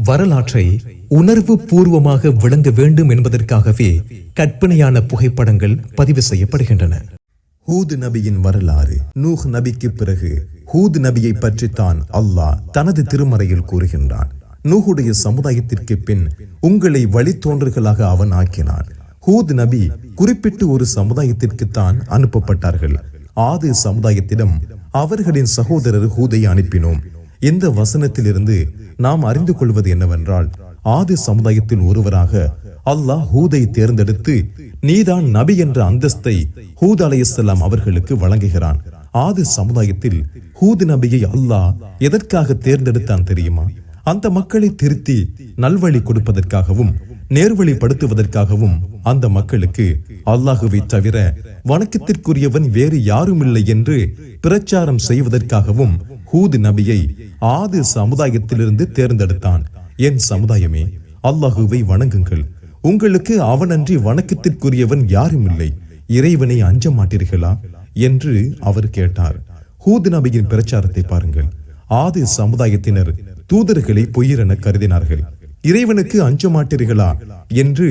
வரலாற்றை உணர்வு பூர்வமாக விளங்க வேண்டும் என்பதற்காகவே கற்பனையான புகைப்படங்கள் பதிவு செய்யப்படுகின்றன. ஹூத் நபியின் வரலாறு. நூஹ் நபிக்கு பிறகு ஹூத் நபியை பற்றித்தான் அல்லாஹ் தனது திருமறையில் கூறுகின்றான். நூஹுடைய சமுதாயத்திற்கு பின் உங்களை வழித்தோன்றல்களாக அவன் ஆக்கினான். ஹூத் நபி குறிப்பிட்டு ஒரு சமுதாயத்திற்குத்தான் அனுப்பப்பட்டார்கள். ஆது சமுதாயத்திடம் அவர்களின் சகோதரர் ஹூதை அனுப்பினோம். இந்த வசனத்திலிருந்து நாம் அறிந்து கொள்வது என்னவென்றால், ஆது சமுதாயத்தில் ஒருவராக அல்லாஹ் ஹூதை தேர்ந்தெடுத்து நீதான் நபி என்ற அந்தஸ்தை ஹூத் அலைஹிஸ்ஸலாம் அவர்களுக்கு வழங்குகிறான். ஆது சமுதாயத்தில் ஹூத் நபியை அல்லாஹ் எதற்காக தேர்ந்தெடுத்தான் தெரியுமா? அந்த மக்களை திருத்தி நல்வழி கொடுப்பதற்காகவும் நேர்வழிப்படுத்துவதற்காகவும் அந்த மக்களுக்கு அல்லாஹுவை தவிர வணக்கத்திற்குரியவன் வேறு யாரும் இல்லை என்று பிரச்சாரம் செய்வதற்காகவும் ஹூத் நபியை ஆது சமுதாயத்திலிருந்து தேர்ந்தெடுத்தான். என் சமுதாயமே, அல்லாஹுவை வணங்குங்கள். உங்களுக்கு அவனன்றி வணக்கத்திற்குரியவன் யாரும் இல்லை. இறைவனை அஞ்ச மாட்டீர்களா என்று அவர் கேட்டார். ஹூத் நபியின் பிரச்சாரத்தை பாருங்கள். ஆது சமுதாயத்தினர் தூதர்களை பொய்யரென கருதினார்கள். இறைவனுக்கு அஞ்ச மாட்டீர்களா என்று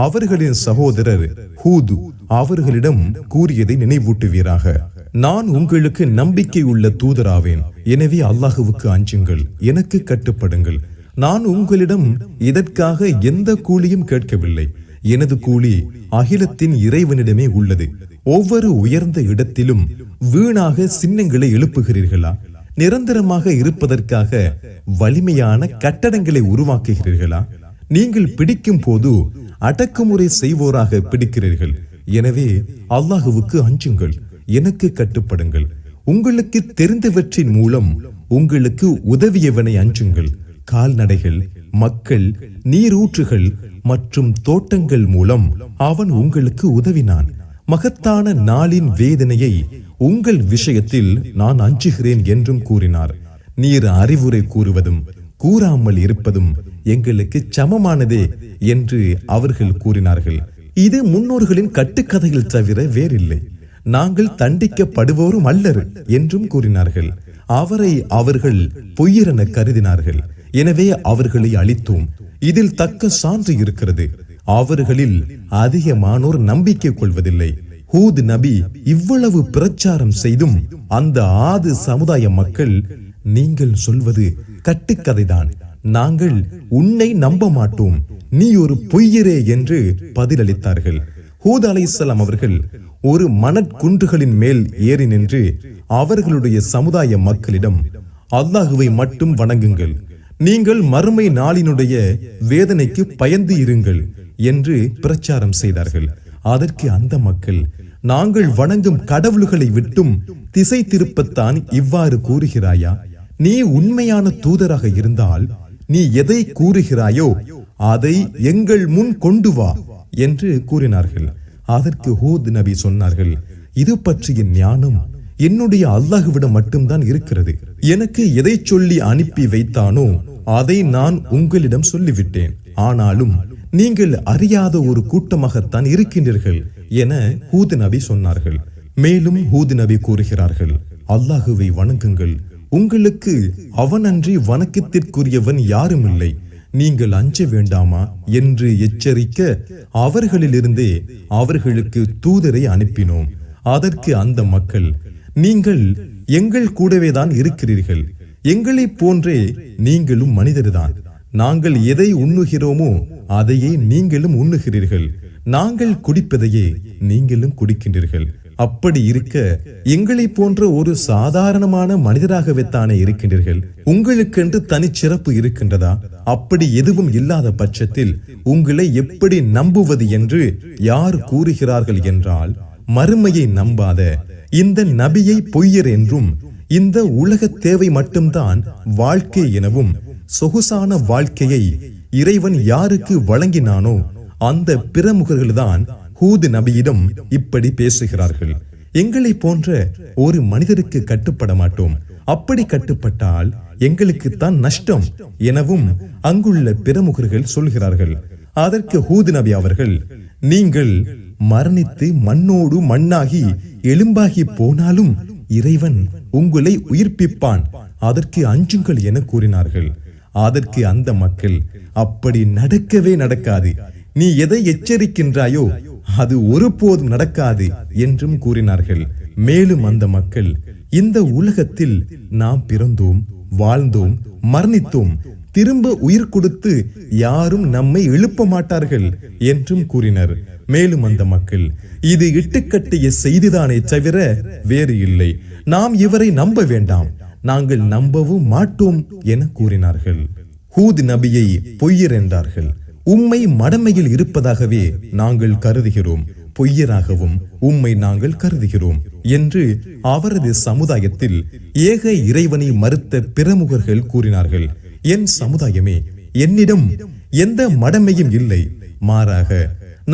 அவர்களின் சகோதரர் ஹூத் அவர்களிடம் கூறியதை நினைவூட்டுவீராக. நான் உங்களுக்கு நம்பிக்கை உள்ள தூதராவேன். எனவே அல்லாஹுவுக்கு அஞ்சுங்கள், எனக்கு கட்டுப்படுங்கள். நான் உங்களிடம் இதற்காக எந்த கூலியும் கேட்கவில்லை. எனது கூலி அகிலத்தின் இறைவனிடமே உள்ளது. ஒவ்வொரு உயர்ந்த இடத்திலும் வீணாக சின்னங்களை எழுப்புகிறீர்களா? நிரந்தரமாக இருப்பதற்காக வலிமையான கட்டடங்களை உருவாக்குகிறீர்களா? நீங்கள் பிடிக்கும் போது அடக்குமுறை செய்வோராக பிடிக்கிறீர்கள். எனவே அல்லாஹுவுக்கு அஞ்சுங்கள், எனக்கு கட்டுப்படுங்கள். உங்களுக்கு தெரிந்தவற்றின் மூலம் உங்களுக்கு உதவியவனை அஞ்சுங்கள். கால்நடைகள், மக்கள், நீரூற்றுகள் மற்றும் தோட்டங்கள் மூலம் அவன் உங்களுக்கு உதவினான். மகத்தான நாளின் வேதனையை உங்கள் விஷயத்தில் நான் அஞ்சுகிறேன் என்றும் கூறினார். நீர் அறிவுரை கூறுவதும் கூறாமல் இருப்பதும் எங்களுக்கு சமமானதே என்று அவர்கள் கூறினார்கள். இது முன்னோர்களின் கட்டுக்கதையில் தவிர வேறில்லை. நாங்கள் தண்டிக்கப்படுவோரும் அல்லர் என்றும் கூறினார்கள். அவரை அவர்கள் பொய்யரென கருதினார்கள். எனவே அவர்களை அழித்தோம். இதில் தக்க சான்று இருக்கிறது. அவர்களில் அதிகமானோர் நம்பிக்கை கொள்வதில்லை. ஹூத் நபி இவ்வளவு பிரச்சாரம் செய்தும் அந்த ஆது சமுதாய மக்கள், நீங்கள் சொல்வது கட்டுக்கதைதான், நாங்கள் உன்னை நம்ப மாட்டோம், நீ ஒரு பொய்யரே என்று பதிலளித்தார்கள். ஹூத் அலைஹிஸ்ஸலாம் அவர்கள் ஒரு மணற்குன்றுகளின் மேல் ஏறி நின்று அவர்களுடைய சமுதாய மக்களிடம், அல்லாஹுவை மட்டும் வணங்குங்கள், நீங்கள் மறுமை நாளினுடைய வேதனைக்கு பயந்து இருங்கள் என்று பிரச்சாரம் செய்தார்கள். அதற்கு அந்த மக்கள், நாங்கள் வணங்கும் கடவுள்களை விட்டும் திசை திருப்பத்தான் இவ்வாறு கூறுகிறாயா? நீ உண்மையான தூதராக இருந்தால் நீ எதை கூறுகிறாயோ அதை எங்கள் முன் கொண்டு வா என்று கூறினார்கள். அதற்கு ஹூத் நபி சொன்னார்கள், இது பற்றிய ஞானம் என்னுடைய அல்லாஹுவிடம் மட்டும்தான் இருக்கிறது. எனக்கு எதை சொல்லி அனுப்பி வைத்தானோ அதை நான் உங்களிடம் சொல்லிவிட்டேன். ஆனாலும் நீங்கள் அறியாத ஒரு கூட்டமாகத்தான் இருக்கின்றீர்கள் என ஹூத் நபி சொன்னார்கள். மேலும் ஹூத் நபி கூறுகிறார்கள், அல்லாஹுவை வணங்குங்கள், உங்களுக்கு அவனன்றி வணக்கத்திற்குரியவன் யாரும் இல்லை. நீங்கள் அஞ்ச வேண்டாமா என்று எச்சரிக்க அவர்களிலிருந்தே அவர்களுக்கு தூதரை அனுப்பினோம். அதற்கு அந்த மக்கள், நீங்கள் எங்கள் கூடவேதான் இருக்கிறீர்கள், எங்களை போன்றே நீங்களும் மனிதர்தான். நாங்கள் எதை உண்ணுகிறோமோ அதையே நீங்களும் உண்ணுகிறீர்கள், நாங்கள் குடிப்பதையே நீங்களும் குடிக்கின்றீர்கள். அப்படி இருக்க எங்களை போன்ற ஒரு சாதாரணமான மனிதராகவே தானே இருக்கின்றீர்கள். உங்களுக்கென்று தனிச்சிறப்பு இருக்கின்றதா? அப்படி எதுவும் இல்லாத பட்சத்தில் உங்களை எப்படி நம்புவது என்று யார் கூறுகிறார்கள் என்றால், மறுமையை நம்பாத இந்த நபியை பொய்யர் என்றும், இந்த உலக தேவை மட்டும்தான் வாழ்க்கை எனவும், சொகுசான வாழ்க்கையை இறைவன் யாருக்கு வழங்கினானோ அந்த பிரமுகர்கள்தான் ஹூத் நபியிடம் இப்படி பேசுகிறார்கள். எங்களை போன்ற ஒரு மனிதருக்கு கட்டுப்பட மாட்டோம், அப்படி கட்டுப்பட்டால் எங்களுக்குத்தான் நஷ்டம் எனவும் அங்குள்ள பிரமுகர்கள் சொல்கிறார்கள். அதற்கு ஹூத் நபி அவர்கள், நீங்கள் மரணித்து மண்ணோடு மண்ணாகி எலும்பாகி போனாலும் இறைவன் உங்களை உயிர்ப்பிப்பான், அதற்கு அஞ்சுங்கள் என கூறினார்கள். அதற்கு அந்த மக்கள், அப்படி நடக்கவே நடக்காது, நீ எதை எச்சரிக்கின்றாயோ அது ஒருபோதும் நடக்காது என்றும் கூறினார்கள். மேலும் அந்த மக்கள், இந்த உலகத்தில் நாம் பிறந்தோம், வாழ்ந்தோம், மரணித்தோம், திரும்ப உயிர் கொடுத்து யாரும் நம்மை எழுப்ப மாட்டார்கள் என்றும் கூறினர். மேலும் அந்த மக்கள், இது இட்டுக்கட்டிய செய்திதானே தவிர வேறு இல்லை, நாம் இவரை நம்ப வேண்டாம், நாங்கள் நம்பவும் மாட்டோம் என கூறினார்கள். ஹூத் நபியை பொய்யர் என்றார்கள். உம்மை மடமையில் இருப்பதாகவே நாங்கள் கருதுகிறோம், பொய்யராகவும் உம்மை நாங்கள் கருதுகிறோம் என்று அவரது சமுதாயத்தில் ஏக இறைவனை மறுத்த பிரமுகர்கள் கூறினார்கள். என் சமுதாயமே, என்னிடம் எந்த மடமையும் இல்லை, மாறாக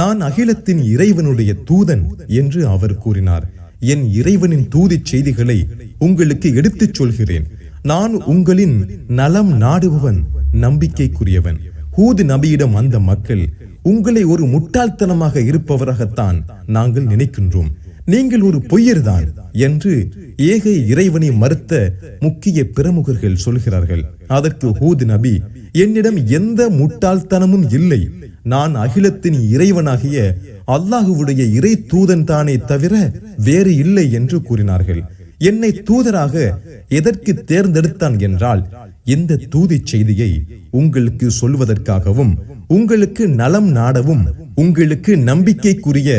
நான் அகிலத்தின் இறைவனுடைய தூதன் என்று அவர் கூறினார். என் இறைவனின் தூதிச் செய்திகளை உங்களுக்கு எடுத்துச் சொல்கிறேன். நான் உங்களின் நலம் நாடுபவன், நம்பிக்கைக்குரியவன். ஹூத் நபியிடம் அந்த மக்கள், உங்களை ஒரு முட்டாள்தனமாக இருப்பவராகத்தான் நாங்கள் நினைக்கின்றோம், நீங்கள் ஒரு பொய்யர்தான் என்று ஏக இறைவனை மறுத்த முக்கிய பிரமுகர்கள் சொல்கிறார்கள். அதற்கு ஹூத் நபி, என்னிடம் எந்த முட்டாள்தனமும் இல்லை, நான் அகிலத்தின் இறைவனாகிய அல்லாஹுவுடைய இறை தூதன் தானே தவிர வேறு இல்லை என்று கூறினார்கள். என்னை தூதராக எதற்கு தேர்ந்தெடுத்தான் என்றால், இந்த தூதிச் செய்தியை உங்களுக்கு சொல்வதற்காகவும், உங்களுக்கு நலம் நாடவும், உங்களுக்கு நம்பிக்கைக்குரிய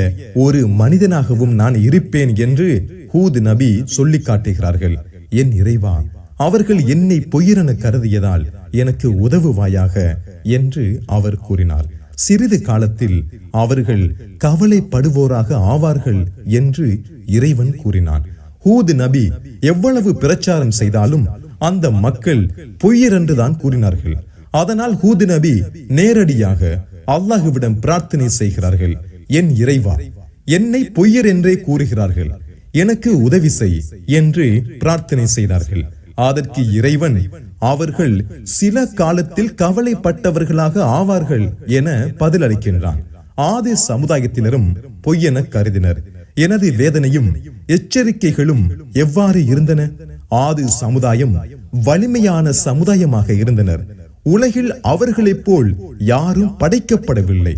ஒரு மனிதனாகவும் நான் இருப்பேன் என்று ஹூத் நபி சொல்லி காட்டுகிறார்கள். என் இறைவா, அவர்கள் என்னை பொய்யரென கருதியதால் எனக்கு உதவுவாயாக என்று அவர் கூறினார். சிறிது காலத்தில் அவர்கள் கவலைப்படுவோராக ஆவார்கள் என்று இறைவன் கூறினான். ஹூத் நபி எவ்வளவு பிரச்சாரம் செய்தாலும் அந்த மக்கள் பொய்யர் என்றுதான் கூறினார்கள். அதனால் ஹூத் நபி நேரடியாக அல்லாஹுவிடம் பிரார்த்தனை செய்கிறார்கள். என் இறைவா, என்னை பொய்யர் என்றே கூறுகிறார்கள், எனக்கு உதவி செய் என்று பிரார்த்தனை செய்தார்கள். அதற்கு இறைவன், அவர்கள் சில காலத்தில் கவலைப்பட்டவர்களாக ஆவார்கள் என பதிலளிக்கின்றான். ஆதி சமுதாயத்தினரும் பொய்யென கருதினர். எனது வேதனையும் எச்சரிக்கைகளும் எவ்வாறு இருந்தன? ஆதி சமுதாயம் வலிமையான சமுதாயமாக இருந்தனர். உலகில் அவர்களைப் போல் யாரும் படைக்கப்படவில்லை.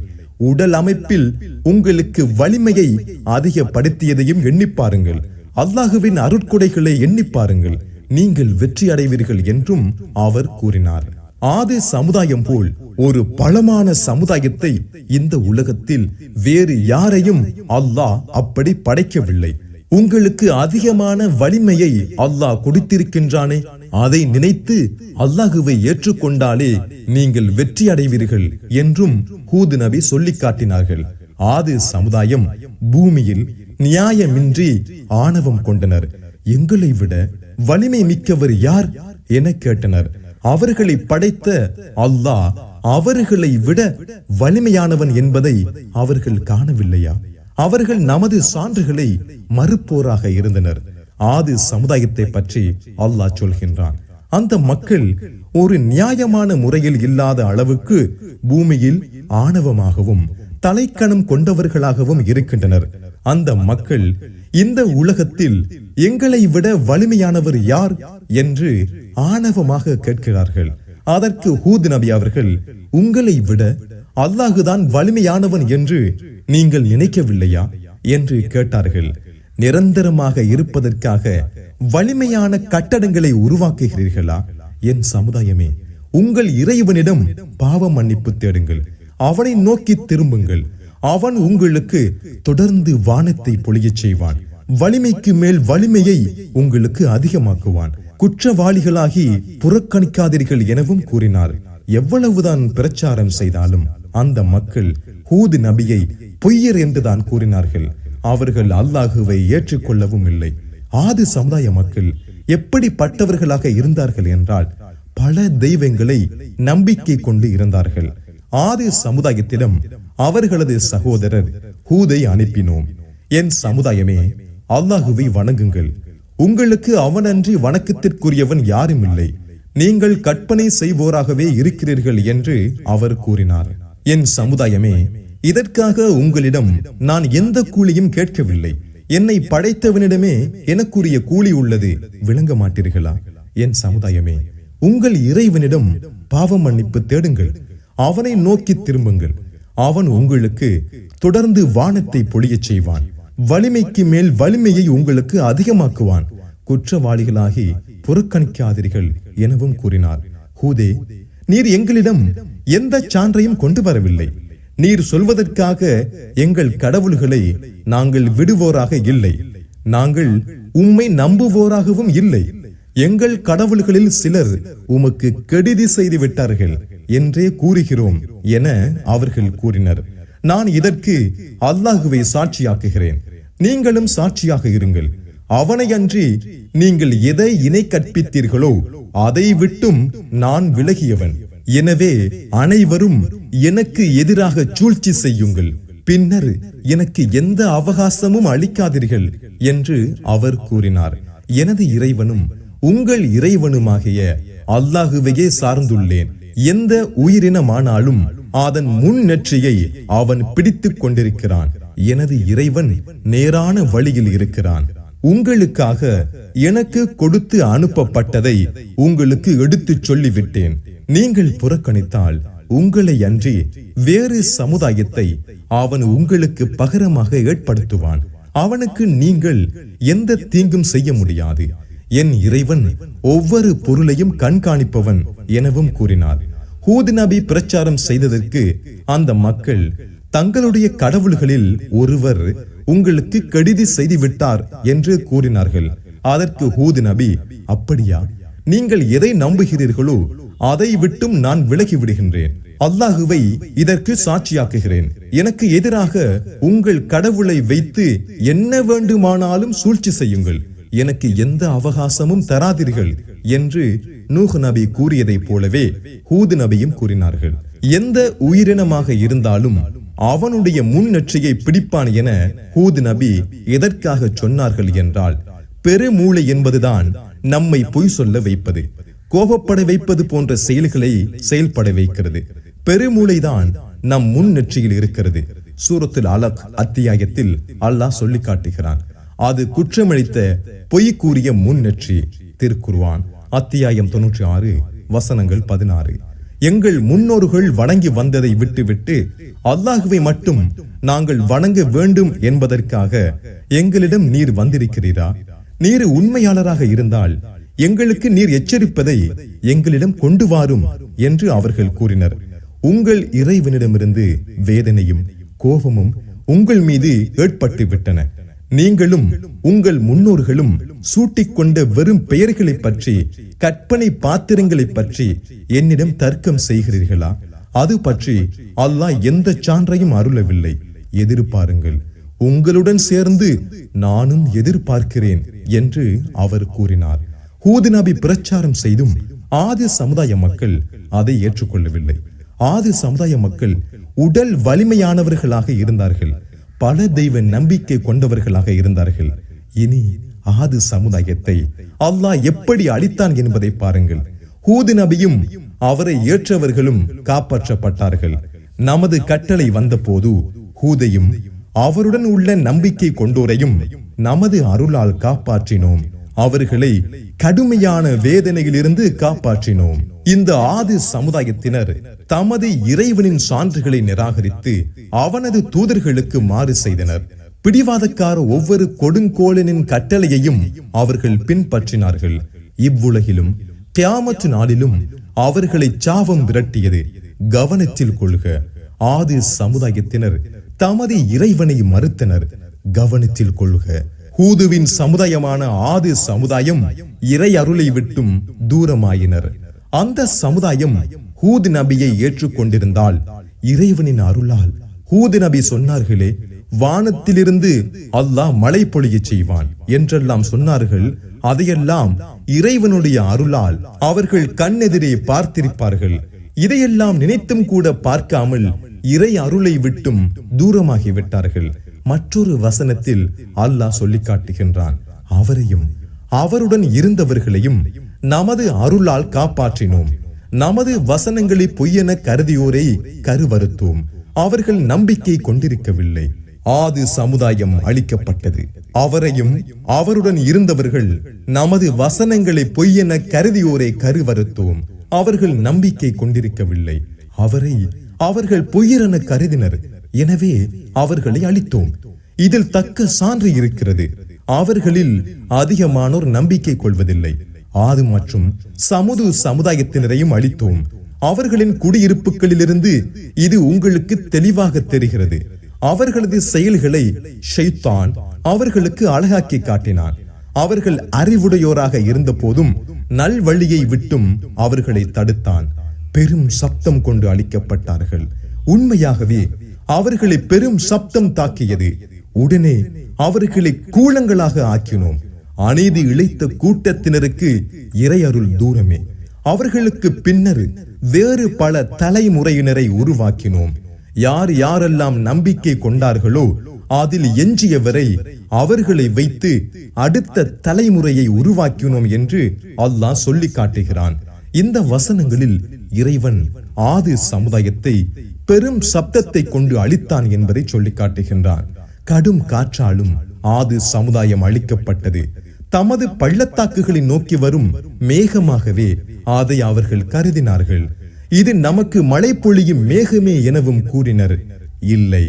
உடல் அமைப்பில் உங்களுக்கு வலிமையை அதிகப்படுத்தியதையும் எண்ணி பாருங்கள். அல்லாஹுவின் அருட்கொடைகளை எண்ணி பாருங்கள், நீங்கள் வெற்றி அடைவீர்கள் என்றும் அவர் கூறினார். ஆதி சமுதாயம் போல் ஒரு பலமான சமுதாயத்தை இந்த உலகத்தில் வேறு யாரையும் அல்லாஹ் அப்படி படைக்கவில்லை. உங்களுக்கு அதிகமான வலிமையை அல்லாஹ் கொடுத்திருக்கின்றானே, அதை நினைத்து அல்லாஹுவை ஏற்றுக்கொண்டாலே நீங்கள் வெற்றி அடைவீர்கள் என்றும் ஹூத் நபி சொல்லி காட்டினார்கள். ஆதி சமுதாயம் பூமியில் நியாயமின்றி ஆணவம் கொண்டனர். எங்களை விட வலிமை மிக்கவர் யார் என கேட்டனர். அவர்களை படைத்த அல்லாஹ் அவர்களை விட வலிமையானவன் என்பதை அவர்கள் காணவில்லையா? அவர்கள் நமது சான்றுகளை மறுப்போராக இருந்தனர். ஆதி சமுதாயத்தை பற்றி அல்லாஹ் சொல்கின்றான், அந்த மக்கள் ஒரு நியாயமான முறையில் இல்லாத அளவுக்கு பூமியில் ஆணவமாகவும் தலைக்கணம் கொண்டவர்களாகவும் இருக்கின்றனர். அந்த மக்கள் இந்த உலகத்தில் எங்களை விட வலிமையானவர் யார் என்று ஆணவமாக கேட்கிறார்கள். அதற்கு ஹூத் நபி அவர்கள், உங்களை விட அல்லாஹுதான் வலிமையானவன் என்று நீங்கள் நினைக்கவில்லையா என்று கேட்டார்கள். நிரந்தரமாக இருப்பதற்காக வலிமையான கட்டடங்களை உருவாக்குகிறீர்களா? என் சமுதாயமே, உங்கள் இறைவனிடம் பாவ மன்னிப்பு தேடுங்கள், அவனை நோக்கி திரும்புங்கள். அவன் உங்களுக்கு தொடர்ந்து வானத்தை பொழியச் செய்வான், வலிமைக்கு மேல் வலிமையை உங்களுக்கு அதிகமாக்குவான். குற்றவாளிகளாகி புறக்கணிக்காதீர்கள் எனவும் கூறினார். எவ்வளவுதான் பிரச்சாரம் செய்தாலும் அந்த மக்கள் ஹூத் நபியை பொய்யர் என்றுதான் கூறினார்கள். அவர்கள் அல்லாஹுவை ஏற்றுக்கொள்ளவும் இல்லை. ஆதி சமுதாய மக்கள் எப்படிப்பட்டவர்களாக இருந்தார்கள் என்றால், பல தெய்வங்களை நம்பிக்கை கொண்டு இருந்தார்கள். ஆதி சமுதாயத்திடம் அவர்களது சகோதரர் ஹூதை அனுப்பினோம். என் சமுதாயமே, அல்லாஹுவை வணங்குங்கள், உங்களுக்கு அவனன்றி வணக்கத்திற்குரியவன் யாரும் இல்லை, நீங்கள் கற்பனை செய்வோராகவே இருக்கிறீர்கள் என்று அவர் கூறினார். என் சமுதாயமே, இதற்காக உங்களிடம் நான் எந்த கூலியும் கேட்கவில்லை. என்னை படைத்தவனிடமே எனக்குரிய கூலி உள்ளது, விளங்க மாட்டீர்களா? என் சமுதாயமே, உங்கள் இறைவனிடம் பாவ மன்னிப்பு தேடுங்கள், அவனை நோக்கி திரும்புங்கள். அவன் உங்களுக்கு தொடர்ந்து வானத்தை பொழியச் செய்வான், வலிமைக்கு மேல் வலிமையை உங்களுக்கு அதிகமாக்குவான். குற்றவாளிகளாகி புறக்கணிக்காதீர்கள் எனவும் கூறினார். ஹூதே, நீர் எங்களிடம் எந்த சான்றையும் கொண்டு வரவில்லை. நீர் சொல்வதற்காக எங்கள் கடவுள்களை நாங்கள் விடுவோராக இல்லை, நாங்கள் உம்மை நம்புவோராகவும் இல்லை. எங்கள் கடவுள்களில் சிலர் உமக்கு கெடுதி செய்து விட்டார்கள் என்றே கூறுகிறோம் என அவர்கள் கூறினர். நான் இதற்கு அல்லாஹுவை சாட்சியாக்குகிறேன், நீங்களும் சாட்சியாக இருங்கள். அவனை அன்றி நீங்கள் எதை இணை கற்பித்தீர்களோ அதை விட்டும் நான் விலகியவன். எனவே அனைவரும் எனக்கு எதிராக சூழ்ச்சி செய்யுங்கள், பின்னர் எனக்கு எந்த அவகாசமும் அளிக்காதீர்கள் என்று அவர் கூறினார். எனது இறைவனும் உங்கள் இறைவனுமாகிய அல்லாஹுவையே சார்ந்துள்ளேன். எந்த உயிரினமானாலும் அதன் முன்னெற்றியை அவன் பிடித்துக் கொண்டிருக்கிறான். எனது இறைவன் நேரான வழியில் இருக்கிறான். உங்களுக்காக எனக்கு கொடுத்து அனுப்பப்பட்டதை உங்களுக்கு எடுத்துச் சொல்லிவிட்டேன். நீங்கள் புறக்கணித்தால் உங்களை அன்றி வேறு சமுதாயத்தை அவன் உங்களுக்கு பகரமாக ஏற்படுத்துவான். அவனுக்கு நீங்கள் எந்த தீங்கும் செய்ய முடியாது. என் இறைவன் ஒவ்வொரு பொருளையும் கண்காணிப்பவன் எனவும் கூறினார். ஹூத் நபி பிரச்சாரம் செய்ததற்கு அந்த மக்கள் தங்களுடைய கடவுள்களில் ஒருவர் உங்களுக்கு கெடுதி செய்து விட்டார் என்று கூறினார்கள். அதற்கு ஹூத் நபி, அப்படியா? நீங்கள் எதை நம்புகிறீர்களோ அதை விட்டும் நான் விலகி விடுகின்றேன். அல்லாஹுவை இதற்கு சாட்சியாக்குகிறேன். எனக்கு எதிராக உங்கள் கடவுளை வைத்து என்ன வேண்டுமானாலும் சூழ்ச்சி செய்யுங்கள், எனக்கு எந்த அவகாசமும் தராதீர்கள் என்று நூஹ் நபி கூறியதை போலவே ஹூத் நபியும் கூறினார்கள். எந்த உயிரினமாக இருந்தாலும் அவனுடைய முன்னெற்றியை பிடிப்பான் என ஹூத் நபி எதற்காக சொன்னார்கள் என்றால், பெருமூளை என்பதுதான் நம்மை பொய் சொல்ல வைப்பது, கோபப்பட வைப்பது போன்ற செயல்களை செயல்பட வைக்கிறது. பெருமூளைதான் நம் முன்னெற்றியில் இருக்கிறது. சூரத்துல் அலக் அத்தியாயத்தில் அல்லாஹ் சொல்லி காட்டுகிறான், அது குற்றமளித்த பொய் கூறிய முன்னெற்றி. திருக்குர்ஆன் அத்தியாயம் 96 வசனங்கள் 16. எங்கள் முன்னோர்கள் வணங்கி வந்ததை விட்டுவிட்டு அல்லாஹுவை மட்டும் நாங்கள் வணங்க வேண்டும் என்பதற்காக எங்களிடம் நீர் வந்திருக்கிறீரா? நீர் உண்மையாளராக இருந்தால் எங்களுக்கு நீர் எச்சரிப்பதை எங்களிடம் கொண்டு வாரும் என்று அவர்கள் கூறினர். உங்கள் இறைவனிடமிருந்து வேதனையும் கோபமும் உங்கள் மீது ஏற்பட்டு விட்டன. நீங்களும் உங்கள் முன்னோர்களும் சூட்டிக்கொண்ட வெறும் பெயர்களை பற்றி, கற்பனை பாத்திரங்களை பற்றி என்னிடம் தர்க்கம் செய்கிறீர்களா? அது பற்றி அல்லாஹ் எந்த சான்றையும் அருளவில்லை. எதிர்பாருங்கள், உங்களுடன் சேர்ந்து நானும் எதிர்பார்க்கிறேன் என்று அவர் கூறினார். ஹூத் நபி பிரச்சாரம் செய்தும் ஆதி சமுதாய மக்கள் அதை ஏற்றுக்கொள்ளவில்லை. ஆதி சமுதாய மக்கள் உடல் வலிமையானவர்களாக இருந்தார்கள், பல தெய்வ நம்பிக்கை கொண்டவர்களாக இருந்தார்கள். இனி ஆது சமுதாயத்தை அல்லாஹ் எப்படி அழித்தான் என்பதை பாருங்கள். ஹூத் நபியும் அவரை ஏற்றவர்களும் காப்பாற்றப்பட்டார்கள். நமது கட்டளை வந்த போது ஹூதையும் அவருடன் உள்ள நம்பிக்கை கொண்டோரையும் நமது அருளால் காப்பாற்றினோம். அவர்களை கடுமையான வேதனையிலிருந்து காப்பாற்றினோம். இந்த ஆதி சமுதாயத்தினர் தமது இறைவனின் சான்றுகளை நிராகரித்து அவனது தூதர்களுக்கு மாறு செய்தனர். பிடிவாதக்கார ஒவ்வொரு கொடுங்கோலனின் கட்டளையையும் அவர்கள் பின்பற்றினார்கள். இவ்வுலகிலும் கியாமத் நாளிலும் அவர்களை சாபம் விரட்டியது. கவனத்தில் கொள்க, ஆதி சமுதாயத்தினர் தமது இறைவனை மறுத்தனர். கவனத்தில் கொள்க, ஹூதுவின் சமுதாயமான ஆதி சமுதாயம் இறை அருளை விட்டும் தூரமாயினர். அந்த சமுதாயம் ஹூத் நபியை ஏற்றுக்கொண்டிருந்தால் இறைவனின் அருளால் ஹூத் நபி சொன்னார்களே, வானத்திலிருந்து அல்லாஹ் மழை பொழிய செய்வான் என்றெல்லாம் சொன்னார்கள். அதையெல்லாம் இறைவனுடைய அருளால் அவர்கள் கண்ணெதிரே பார்த்திருப்பார்கள். இதையெல்லாம் நினைத்தும் கூட பார்க்காமல் இறை அருளை விட்டும் தூரமாகிவிட்டார்கள். மற்றொரு வசனத்தில் அல்லாஹ் சொல்லி காட்டுகின்றான், அவரையும் அவருடன் இருந்தவர்களையும் நமது அருளால் காப்பாற்றினோம். நமது வசனங்களை பொய்யென கருதியோரை கருவறுத்தோம். அவர்கள் நம்பிக்கை கொண்டிருக்கவில்லை. ஆதி சமுதாயம் அழிக்கப்பட்டது. அவரையும் அவருடன் இருந்தவர்கள் நமது வசனங்களை பொய்யென கருதியோரை கருவறுத்தோம். அவர்கள் நம்பிக்கை கொண்டிருக்கவில்லை. அவரை அவர்கள் பொய்யரென கருதினர். எனவே அவர்களை அழித்தோம். இதில் தக்க சான்று இருக்கிறது. அவர்களில் அதிகமானோர் நம்பிக்கை கொள்வதில்லை. ஆது மற்றும் சமுது சமுதாயத்தினரையும் அழித்தோம். அவர்களின் குடியிருப்புகளிலிருந்து இது உங்களுக்கு தெளிவாக தெரிகிறது. அவர்களது செயல்களை ஷைத்தான் அவர்களுக்கு அழகாக்கி காட்டினான். அவர்கள் அறிவுடையோராக இருந்த போதும் நல்வழியை விட்டும் அவர்களை தடுத்தான். பெரும் சப்தம் கொண்டு அழிக்கப்பட்டார்கள். உண்மையாகவே அவர்களை பெரும் சப்தம் தாக்கியது. உடனே அவர்களை கூலங்களாக ஆக்கினோம். அநீதி இழைத்த கூட்டத்தினருக்கு இறையருள் தூரமே. அவர்களுக்கு பின்னர் வேறு பல தலைமுறையினரை உருவாக்கினோம். யார் யாரெல்லாம் நம்பிக்கை கொண்டார்களோ அதில் எஞ்சியவரை அவர்களை வைத்து அடுத்த தலைமுறையை உருவாக்கினோம் என்று அல்லாஹ் சொல்லி காட்டுகிறான். இந்த வசனங்களில் இறைவன் ஆது சமுதாயத்தை பெரும் சப்தத்தை கொண்டு அழித்தான் என்பதை சொல்லி காட்டுகின்றான். கடும் காற்றாலும் ஆது சமுதாயம் அழிக்கப்பட்டது. தமது பள்ளத்தாக்குகளை நோக்கி வரும் மேகமாகவே அதை அவர்கள் கருதினார்கள். இது நமக்கு மழை பொழியும் மேகமே எனவும் கூறினர். இல்லை,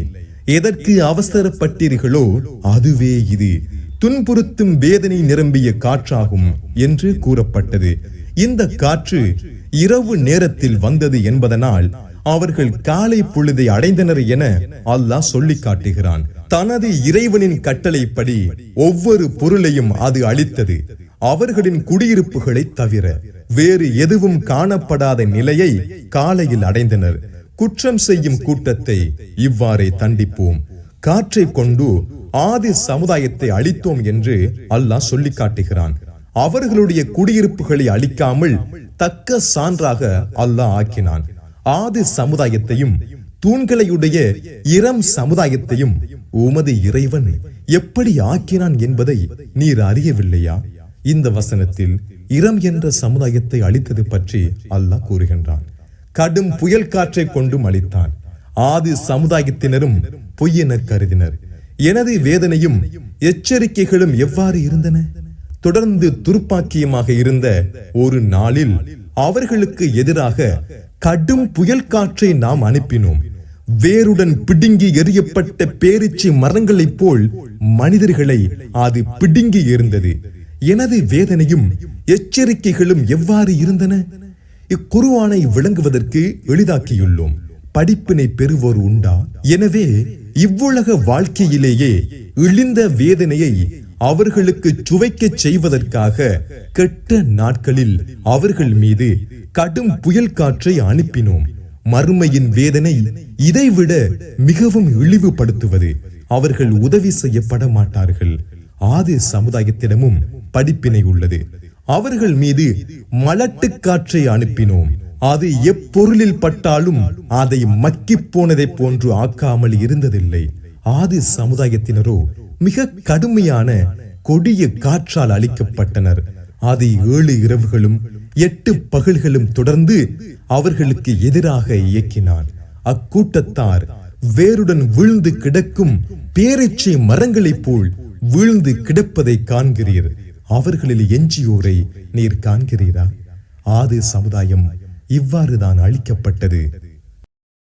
எதற்கு அவசரப்பட்டீர்களோ அதுவே இது துன்புறுத்தும் வேதனை நிரம்பிய காற்றாகும் என்று கூறப்பட்டது. இந்த காற்று இரவு நேரத்தில் வந்தது என்பதனால் அவர்கள் காலை பொழுதை அடைந்தனர் என அல்லாஹ் சொல்லி காட்டுகிறான். தனது இறைவனின் கட்டளைப்படி ஒவ்வொரு பொருளையும் அது அளித்தது. அவர்களின் குடியிருப்புகளை தவிர வேறு எதுவும் காணப்படாத நிலையை காலையில் அடைந்தனர். குற்றம் செய்யும் கூட்டத்தை இவ்வாறே தண்டிப்போம். காற்றை கொண்டு ஆதி சமுதாயத்தை அழித்தோம் என்று அல்லாஹ் சொல்லி காட்டுகிறான். அவர்களுடைய குடியிருப்புகளை அழிக்காமல் தக்க சான்றாக அல்லாஹ் ஆக்கினான். ஆதி சமுதாயத்தையும் தூண்களையுடைய இரம் சமுதாயத்தையும் உமது இறைவன் எப்படி ஆக்கினான் என்பதை நீர் அறியவில்லையா? இந்த வசனத்தில் இரம் என்ற சமுதாயத்தை அழித்தது பற்றி அல்லாஹ் கூறுகின்றான். கடும் புயல் காற்றை கொண்டும் அழித்தான். ஆதி சமுதாயத்தினரும் பொய்யென கருதினர். எனது வேதனையும் எச்சரிக்கைகளும் எவ்வாறு இருந்தன? தொடர்ந்து துர்ப்பாக்கியமாக இருந்த ஒரு நாளில் அவர்களுக்கு எதிராக கடும் புயல் காற்றை நாம் அனுப்பினோம். வேருடன் பிடுங்கி எறியப்பட்ட பேரிச்சி மரங்களைப் போல் மனிதர்களை அது பிடுங்கி எறிந்தது. எனது வேதனையும் எச்சரிக்கைகளும் எவ்வாறு இருந்தன? இக்குர்ஆனை விளங்குவதற்கு எளிதாக்கியுள்ளோம். படிப்பினை பெறுவோர் உண்டா? எனவே இவ்வுலக வாழ்க்கையிலேயே இழிந்த வேதனையை அவர்களுக்கு சுவைக்க செய்வதற்காக கெட்ட நாட்களில் அவர்கள் மீது கடும் புயல் காற்றை அனுப்பினோம். மறுமையின் வேதனை இதைவிட மிகவும் இழிவுபடுத்துவது. அவர்கள் உதவி செய்யப்பட மாட்டார்கள். ஆதி சமுதாயத்திடமும் படிப்பினை உள்ளது. அவர்கள் மீது மலட்டு காற்றை அனுப்பினோம். அது எப்பொருளில் பட்டாலும் அதை மக்கி போனதை போன்று ஆக்காமல் இருந்ததில்லை. ஆதி சமுதாயத்தினரோ மிக கடுமையான கொடிய காற்றால் அழிக்கப்பட்டனர். அதை 7 இரவுகளும் 8 பகல்களும் தொடர்ந்து அவர்களுக்கு எதிராக இயக்கினான். அக்கூட்டத்தார் வேருடன் வீழ்ந்து கிடக்கும் பேரீச்சை மரங்களைப் போல் வீழ்ந்து கிடப்பதை காண்கிறீர். அவர்களில் எஞ்சியோரை நீர் காண்கிறீரா? ஆதி சமுதாயம் இவ்வாறுதான் அழிக்கப்பட்டது.